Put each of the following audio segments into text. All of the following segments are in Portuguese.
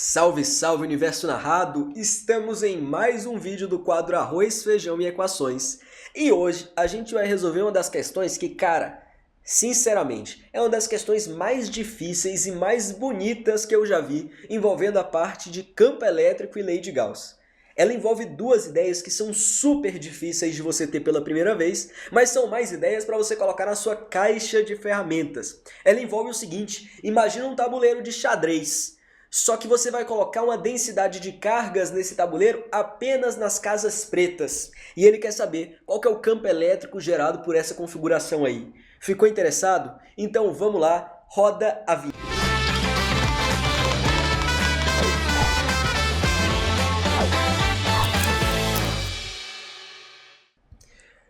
Salve, salve universo narrado! Estamos em mais um vídeo do quadro Arroz, Feijão e Equações. E hoje a gente vai resolver uma das questões que, cara, sinceramente, é uma das questões mais difíceis e mais bonitas que eu já vi envolvendo a parte de campo elétrico e lei de Gauss. Ela envolve duas ideias que são super difíceis de você ter pela primeira vez, mas são mais ideias para você colocar na sua caixa de ferramentas. Ela envolve o seguinte: imagina um tabuleiro de xadrez. Só que você vai colocar uma densidade de cargas nesse tabuleiro apenas nas casas pretas. E ele quer saber qual que é o campo elétrico gerado por essa configuração aí. Ficou interessado? Então vamos lá, roda a vinheta.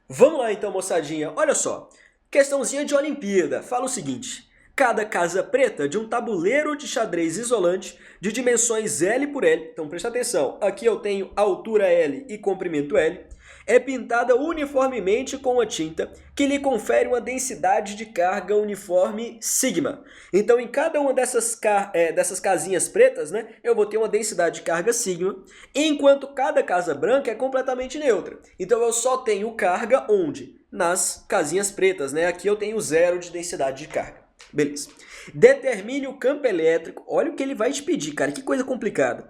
Vamos lá então, moçadinha. Olha só, questãozinha de Olimpíada. Fala o seguinte: cada casa preta de um tabuleiro de xadrez isolante de dimensões L por L, então presta atenção, aqui eu tenho altura L e comprimento L, é pintada uniformemente com a tinta que lhe confere uma densidade de carga uniforme sigma. Então em cada uma dessas casinhas pretas, né, eu vou ter uma densidade de carga sigma, enquanto cada casa branca é completamente neutra. Então eu só tenho carga onde? Nas casinhas pretas, né? Aqui eu tenho zero de densidade de carga. Beleza. Determine o campo elétrico. Olha o que ele vai te pedir, cara. Que coisa complicada.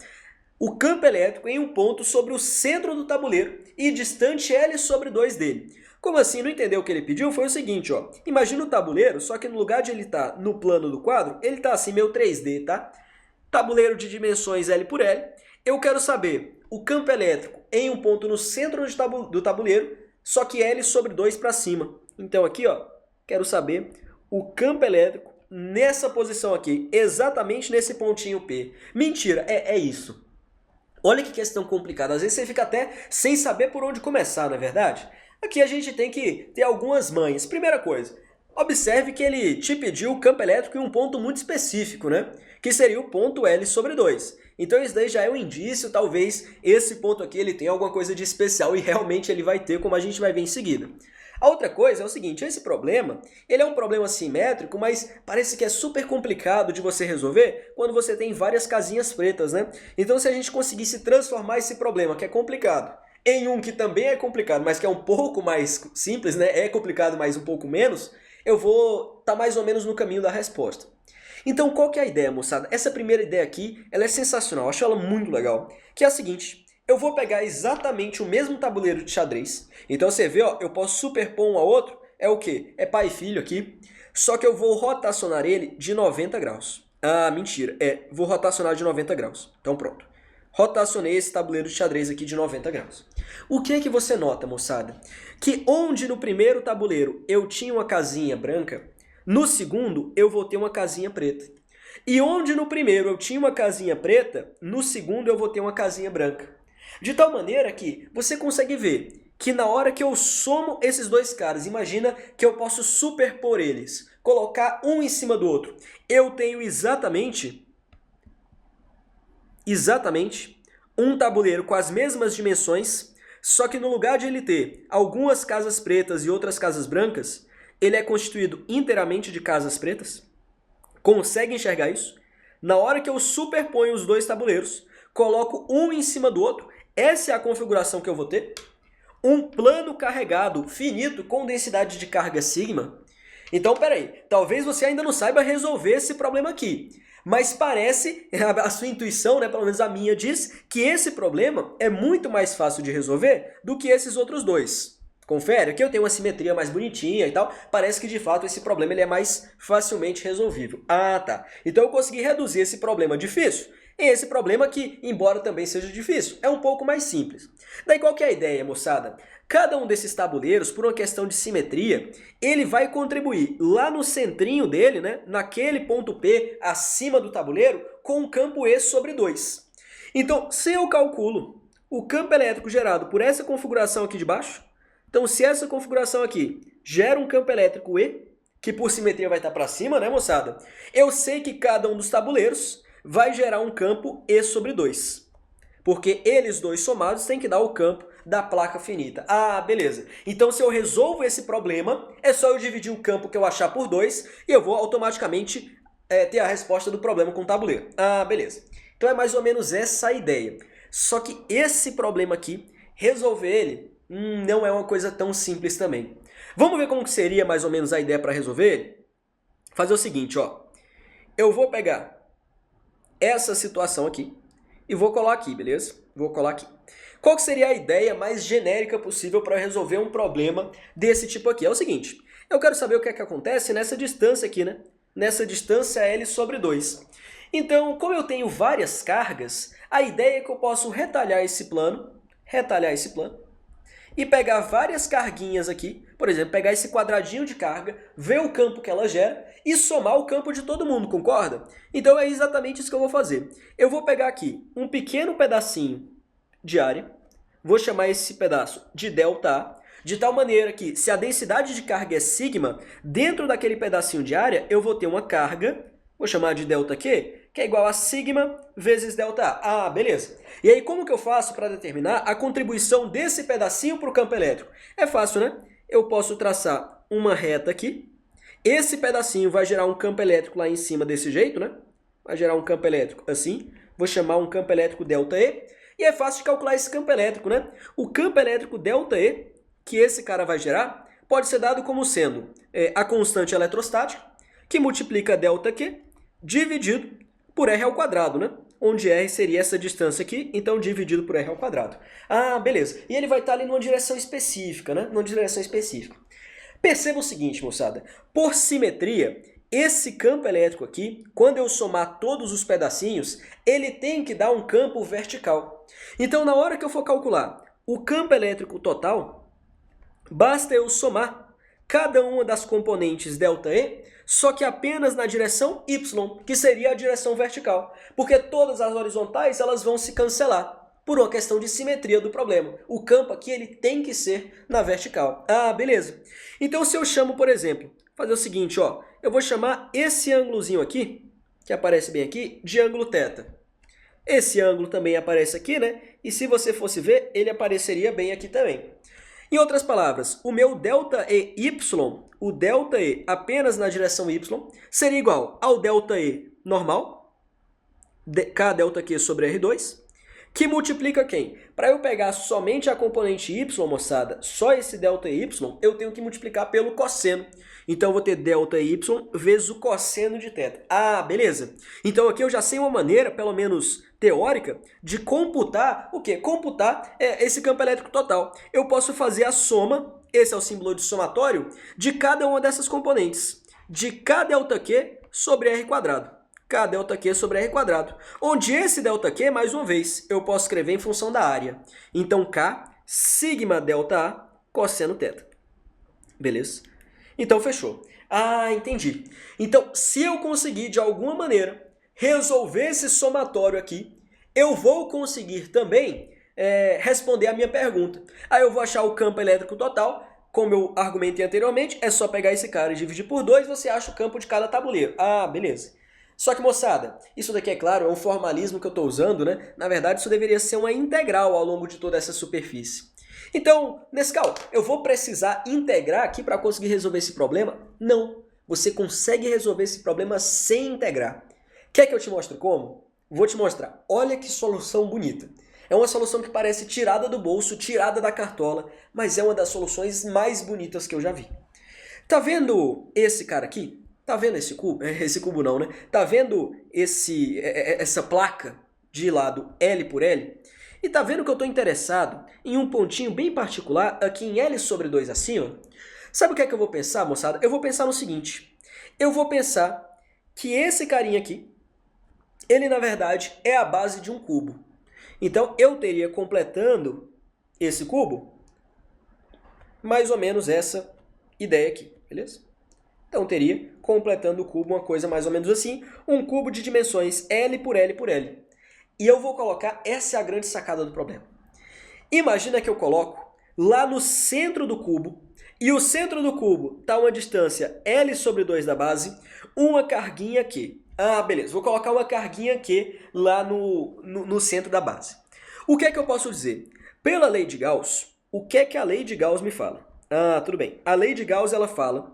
O campo elétrico em um ponto sobre o centro do tabuleiro e distante L sobre 2 dele. Como assim? Não entendeu o que ele pediu? Foi o seguinte, ó. Imagina o tabuleiro, só que no lugar de ele estar no plano do quadro, ele está assim, meio 3D, tá? Tabuleiro de dimensões L por L. Eu quero saber o campo elétrico em um ponto no centro do tabuleiro, só que L sobre 2 para cima. Então aqui, ó, quero saber o campo elétrico nessa posição aqui, exatamente nesse pontinho P. Mentira, é isso. Olha que questão complicada, às vezes você fica até sem saber por onde começar, não é verdade? Aqui a gente tem que ter algumas manhas. Primeira coisa, observe que ele te pediu o campo elétrico em um ponto muito específico, né? Que seria o ponto L sobre 2. Então isso daí já é um indício, talvez esse ponto aqui ele tenha alguma coisa de especial e realmente ele vai ter, como a gente vai ver em seguida. A outra coisa é o seguinte: esse problema, ele é um problema simétrico, mas parece que é super complicado de você resolver quando você tem várias casinhas pretas, né? Então se a gente conseguisse transformar esse problema, que é complicado, em um que também é complicado, mas que é um pouco mais simples, né? É complicado, mas um pouco menos, eu vou estar mais ou menos no caminho da resposta. Então qual que é a ideia, moçada? Essa primeira ideia aqui, ela é sensacional, eu acho ela muito legal, que é a seguinte: eu vou pegar exatamente o mesmo tabuleiro de xadrez. Então você vê, ó, eu posso superpor um ao outro. É o quê? É pai e filho aqui. Só que eu vou rotacionar ele de 90 graus. Ah, mentira. Vou rotacionar de 90 graus. Então pronto. Rotacionei esse tabuleiro de xadrez aqui de 90 graus. O que é que você nota, moçada? Que onde no primeiro tabuleiro eu tinha uma casinha branca, no segundo eu vou ter uma casinha preta. E onde no primeiro eu tinha uma casinha preta, no segundo eu vou ter uma casinha branca. De tal maneira que você consegue ver que na hora que eu somo esses dois caras, imagina que eu posso superpor eles, colocar um em cima do outro. Eu tenho exatamente um tabuleiro com as mesmas dimensões, só que no lugar de ele ter algumas casas pretas e outras casas brancas, ele é constituído inteiramente de casas pretas. Consegue enxergar isso? Na hora que eu superponho os dois tabuleiros, coloco um em cima do outro, essa é a configuração que eu vou ter. Um plano carregado finito com densidade de carga sigma. Então, peraí, talvez você ainda não saiba resolver esse problema aqui. Mas parece, a sua intuição, né, pelo menos a minha, diz que esse problema é muito mais fácil de resolver do que esses outros dois. Confere, aqui eu tenho uma simetria mais bonitinha e tal, parece que de fato esse problema ele é mais facilmente resolvível. Ah, tá. Então eu consegui reduzir esse problema difícil em esse problema que, embora também seja difícil, é um pouco mais simples. Daí qual que é a ideia, moçada? Cada um desses tabuleiros, por uma questão de simetria, ele vai contribuir lá no centrinho dele, né, naquele ponto P acima do tabuleiro, com um campo E sobre 2. Então, se eu calculo o campo elétrico gerado por essa configuração aqui de baixo, então se essa configuração aqui gera um campo elétrico E, que por simetria vai estar para cima, né, moçada? Eu sei que cada um dos tabuleiros vai gerar um campo E sobre 2. Porque eles dois somados têm que dar o campo da placa finita. Ah, beleza. Então se eu resolvo esse problema, é só eu dividir o campo que eu achar por 2 e eu vou automaticamente ter a resposta do problema com o tabuleiro. Ah, beleza. Então é mais ou menos essa a ideia. Só que esse problema aqui, resolver ele, não é uma coisa tão simples também. Vamos ver como que seria mais ou menos a ideia para resolver ele? Fazer o seguinte, ó. Eu vou pegar essa situação aqui e vou colar aqui, beleza? Vou colar aqui. Qual que seria a ideia mais genérica possível para resolver um problema desse tipo aqui? É o seguinte, eu quero saber o que é que acontece nessa distância aqui, né? Nessa distância L sobre 2. Então, como eu tenho várias cargas, a ideia é que eu posso retalhar esse plano, e pegar várias carguinhas aqui, por exemplo, pegar esse quadradinho de carga, ver o campo que ela gera e somar o campo de todo mundo, concorda? Então é exatamente isso que eu vou fazer. Eu vou pegar aqui um pequeno pedacinho de área, vou chamar esse pedaço de ΔA, de tal maneira que se a densidade de carga é sigma, dentro daquele pedacinho de área eu vou ter uma carga, vou chamar de ΔQ, que é igual a sigma vezes ΔA. Ah, beleza. E aí como que eu faço para determinar a contribuição desse pedacinho para o campo elétrico? É fácil, né? Eu posso traçar uma reta aqui, esse pedacinho vai gerar um campo elétrico lá em cima desse jeito, né? Vai gerar um campo elétrico assim, vou chamar um campo elétrico ΔE, e é fácil de calcular esse campo elétrico, né? O campo elétrico ΔE, que esse cara vai gerar, pode ser dado como sendo a constante eletrostática, que multiplica ΔQ, dividido por R ao quadrado, né? Onde R seria essa distância aqui, então dividido por R ao quadrado. Ah, beleza. E ele vai estar ali numa direção específica, né? Numa direção específica. Perceba o seguinte, moçada. Por simetria, esse campo elétrico aqui, quando eu somar todos os pedacinhos, ele tem que dar um campo vertical. Então, na hora que eu for calcular o campo elétrico total, basta eu somar cada uma das componentes ΔE, só que apenas na direção Y, que seria a direção vertical. Porque todas as horizontais elas vão se cancelar, por uma questão de simetria do problema. O campo aqui ele tem que ser na vertical. Ah, beleza. Então se eu chamo, por exemplo, fazer o seguinte, ó, eu vou chamar esse ângulozinho aqui, que aparece bem aqui, de ângulo θ. Esse ângulo também aparece aqui, né? E se você fosse ver, ele apareceria bem aqui também. Em outras palavras, o meu ΔEY, o ΔE apenas na direção Y, seria igual ao ΔE normal, KΔQ sobre R2, que multiplica quem? Para eu pegar somente a componente Y, moçada, só esse ΔY, eu tenho que multiplicar pelo cosseno. Então, eu vou ter ΔY vezes o cosseno de θ. Ah, beleza. Então, aqui eu já sei uma maneira, pelo menos teórica, de computar o quê? Computar esse campo elétrico total. Eu posso fazer a soma, esse é o símbolo de somatório, de cada uma dessas componentes. De Kδq sobre R quadrado. Kδq sobre R quadrado. Onde esse ΔQ, mais uma vez, eu posso escrever em função da área. Então, K, sigma ΔA, cosseno θ. Beleza? Então, fechou. Ah, entendi. Então, se eu conseguir, de alguma maneira, resolver esse somatório aqui, eu vou conseguir também responder a minha pergunta. Aí eu vou achar o campo elétrico total. Como eu argumentei anteriormente, é só pegar esse cara e dividir por 2, você acha o campo de cada tabuleiro. Ah, beleza. Só que, moçada, isso daqui, é claro, é um formalismo que eu estou usando, né? Na verdade, isso deveria ser uma integral ao longo de toda essa superfície. Então, Nescau, eu vou precisar integrar aqui para conseguir resolver esse problema? Não. Você consegue resolver esse problema sem integrar. Quer que eu te mostre como? Vou te mostrar. Olha que solução bonita. É uma solução que parece tirada do bolso, tirada da cartola, mas é uma das soluções mais bonitas que eu já vi. Tá vendo esse cara aqui? Tá vendo esse cubo? Esse cubo não, né? Tá vendo essa placa de lado L por L? E tá vendo que eu estou interessado em um pontinho bem particular aqui em L sobre 2 acima? Sabe o que é que eu vou pensar, moçada? Eu vou pensar no seguinte. Eu vou pensar que esse carinha aqui, ele na verdade é a base de um cubo. Então eu teria completando esse cubo mais ou menos essa ideia aqui, beleza? Então teria completando o cubo uma coisa mais ou menos assim, um cubo de dimensões L por L por L. E eu vou colocar, essa é a grande sacada do problema. Imagina que eu coloco lá no centro do cubo, e o centro do cubo está uma distância L sobre 2 da base, uma carguinha Q. Ah, beleza, vou colocar uma carguinha Q lá no centro da base. O que é que eu posso dizer? Pela lei de Gauss, o que é que a lei de Gauss me fala? Ah, tudo bem. A lei de Gauss ela fala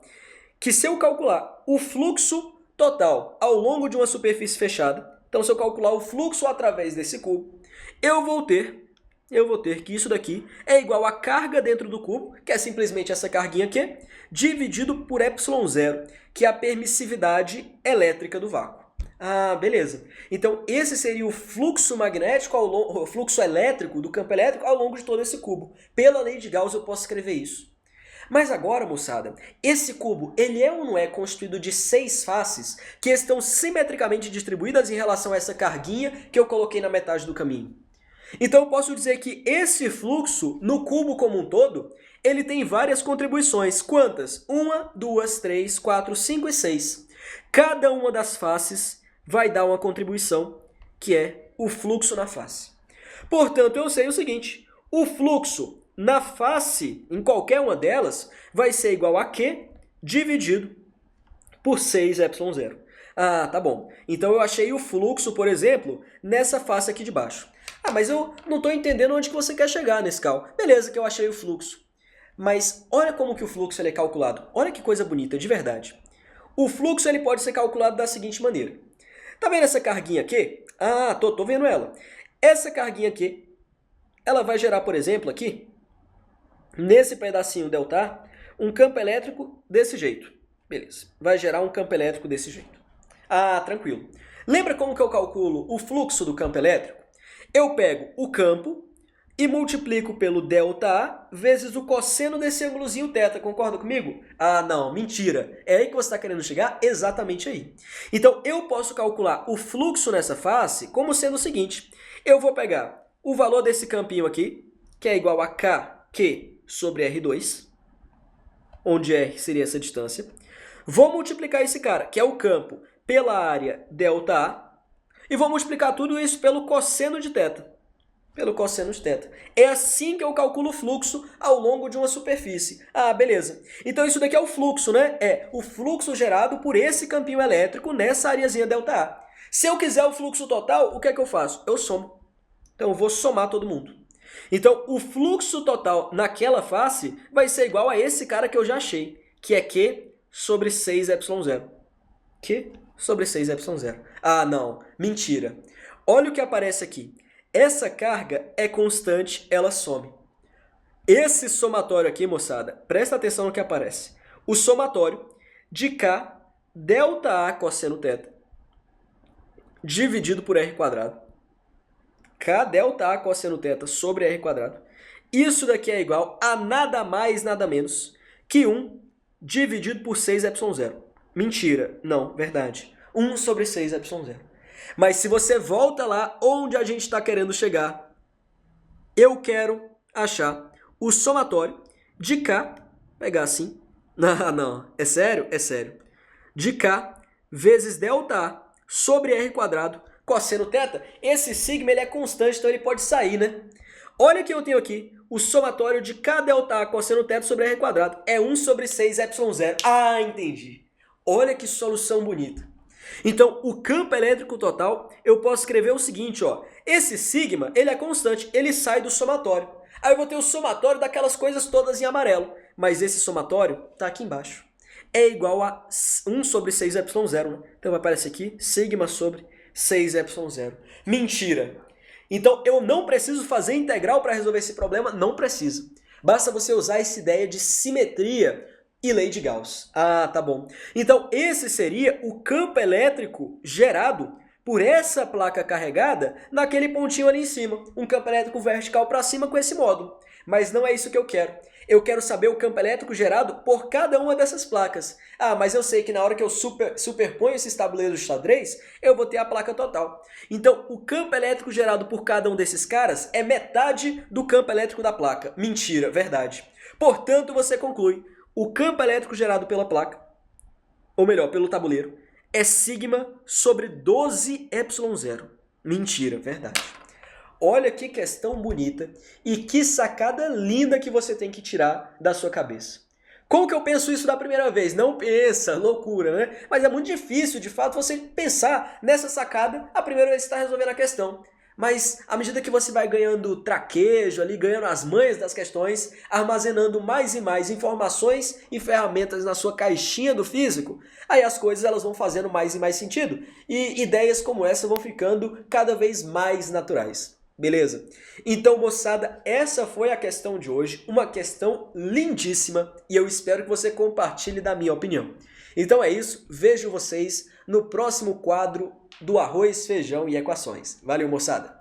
que se eu calcular o fluxo total ao longo de uma superfície fechada, Então, se eu calcular o fluxo através desse cubo, eu vou ter que isso daqui é igual a carga dentro do cubo, que é simplesmente essa carguinha aqui, dividido por ε0, que é a permissividade elétrica do vácuo. Ah, beleza. Então, esse seria o fluxo magnético, o fluxo elétrico do campo elétrico ao longo de todo esse cubo. Pela lei de Gauss, eu posso escrever isso. Mas agora, moçada, esse cubo, ele é ou não é constituído de 6 faces que estão simetricamente distribuídas em relação a essa carguinha que eu coloquei na metade do caminho? Então, eu posso dizer que esse fluxo, no cubo como um todo, ele tem várias contribuições. Quantas? 1, 2, 3, 4, 5 e 6. Cada uma das faces vai dar uma contribuição, que é o fluxo na face. Portanto, eu sei o seguinte, o fluxo na face, em qualquer uma delas, vai ser igual a Q dividido por 6ε0. Ah, tá bom. Então eu achei o fluxo, por exemplo, nessa face aqui de baixo. Ah, mas eu não estou entendendo onde que você quer chegar nesse cálculo. Beleza que eu achei o fluxo. Mas olha como que o fluxo ele é calculado. Olha que coisa bonita, de verdade. O fluxo ele pode ser calculado da seguinte maneira. Tá vendo essa carguinha aqui? Ah, tô vendo ela. Essa carguinha aqui, ela vai gerar, por exemplo, aqui, nesse pedacinho ΔA, um campo elétrico desse jeito. Beleza. Vai gerar um campo elétrico desse jeito. Ah, tranquilo. Lembra como que eu calculo o fluxo do campo elétrico? Eu pego o campo e multiplico pelo ΔA vezes o cosseno desse ângulozinho θ. Concorda comigo? Ah, não, mentira. É aí que você está querendo chegar? Exatamente aí. Então, eu posso calcular o fluxo nessa face como sendo o seguinte. Eu vou pegar o valor desse campinho aqui, que é igual a KQ sobre R2, onde R seria essa distância. Vou multiplicar esse cara, que é o campo, pela área ΔA, e vou multiplicar tudo isso pelo cosseno de θ. Pelo cosseno de θ. É assim que eu calculo o fluxo ao longo de uma superfície. Ah, beleza. Então isso daqui é o fluxo, né? É o fluxo gerado por esse campinho elétrico nessa areazinha ΔA. Se eu quiser o fluxo total, o que é que eu faço? Eu somo. Então eu vou somar todo mundo. Então o fluxo total naquela face vai ser igual a esse cara que eu já achei, que é Q sobre 6ε0. Q sobre 6ε0. Ah, não. Mentira. Olha o que aparece aqui. Essa carga é constante, ela some. Esse somatório aqui, moçada, presta atenção no que aparece. O somatório de K ΔA cosseno θ dividido por R². K ΔA cosseno θ sobre R². Isso daqui é igual a nada mais, nada menos que 1 dividido por 6ε0. Mentira. Não, verdade. 1 sobre 6ε0. Mas se você volta lá onde a gente está querendo chegar, eu quero achar o somatório de K, pegar assim, não, é sério? É sério, de K vezes ΔA sobre R², cosseno θ, esse sigma ele é constante, então ele pode sair, né? Olha que eu tenho aqui, o somatório de K ΔA cosseno θ sobre R² é 1 sobre 6ε0. Ah, entendi. Olha que solução bonita. Então, o campo elétrico total, eu posso escrever o seguinte, ó. Esse sigma, ele é constante, ele sai do somatório. Aí eu vou ter o somatório daquelas coisas todas em amarelo. Mas esse somatório está aqui embaixo. É igual a 1 sobre 6ε0, né? Então vai aparecer aqui, sigma sobre 6ε0. Mentira! Então, eu não preciso fazer integral para resolver esse problema? Não precisa. Basta você usar essa ideia de simetria e lei de Gauss. Ah, tá bom. Então, esse seria o campo elétrico gerado por essa placa carregada naquele pontinho ali em cima. Um campo elétrico vertical para cima com esse módulo. Mas não é isso que eu quero. Eu quero saber o campo elétrico gerado por cada uma dessas placas. Ah, mas eu sei que na hora que eu superponho esses tabuleiros de xadrez, eu vou ter a placa total. Então, o campo elétrico gerado por cada um desses caras é metade do campo elétrico da placa. Mentira, verdade. Portanto, você conclui, o campo elétrico gerado pela placa, ou melhor, pelo tabuleiro, é sigma sobre 12ε0. Mentira, verdade. Olha que questão bonita e que sacada linda que você tem que tirar da sua cabeça. Como que eu penso isso da primeira vez? Não pensa, loucura, né? Mas é muito difícil, de fato, você pensar nessa sacada a primeira vez que está resolvendo a questão. Mas à medida que você vai ganhando traquejo ali, ganhando as manhas das questões, armazenando mais e mais informações e ferramentas na sua caixinha do físico, aí as coisas elas vão fazendo mais e mais sentido. E ideias como essa vão ficando cada vez mais naturais. Beleza? Então, moçada, essa foi a questão de hoje, uma questão lindíssima e eu espero que você compartilhe da minha opinião. Então é isso, vejo vocês no próximo quadro do Arroz, Feijão e Equações. Valeu, moçada!